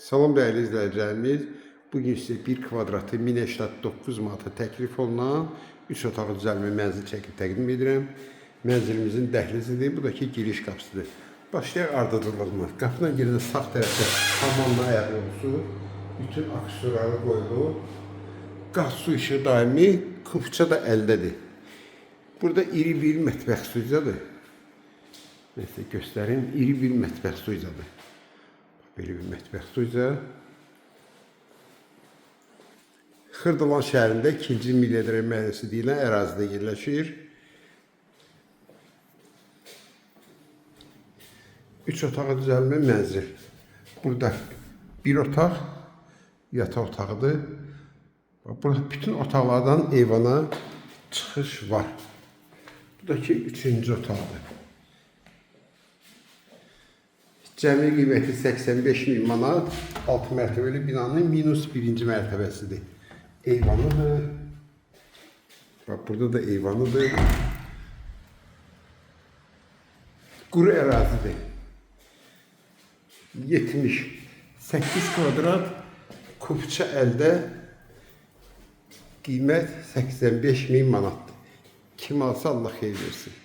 Salam değerli izləyicilərimiz. Bugün sizə 1 kvadratı 1089 manata təklif olunan 3 otaqlı düzəlmə mənzil çəkib təqdim edirəm. Mənzilimizin dəhlizidir. Bu da ki giriş qapısıdır. Başlayaq ardıcıllığına. Qapıdan girən sağ tərəfdə hamamla ayağı olsun. Bütün aksesuarları qoyulur. Qaz su işığı daimi, kupça da əldədir. Burada iri bir mətbəx sucadır. Nəsə göstərim, iri bir mətbəx sucadır. Böyle bir mətbəx suca. Xırdalan şəhərində 2-ci Milliyyədərə məhəlləsi deyilən ərazidə yerləşir. 3 otağa düzəlmə mənzil. Burada bir otaq, yataq otağıdır. Burada bütün otaqlardan eyvana çıxış var. Bu da ki 3-cü otaqdır. Cəmi qiyməti 85.000 manat, 6 mərtəbəli binanın minus 1-ci mərtəbəsidir. Eyvanıdır. Bak burada da eyvanıdır. Quru ərazidir. 78 kvadrat, kupça əldə, qiymət 85.000 manatdır. Kim alsa Allah xeyir versin.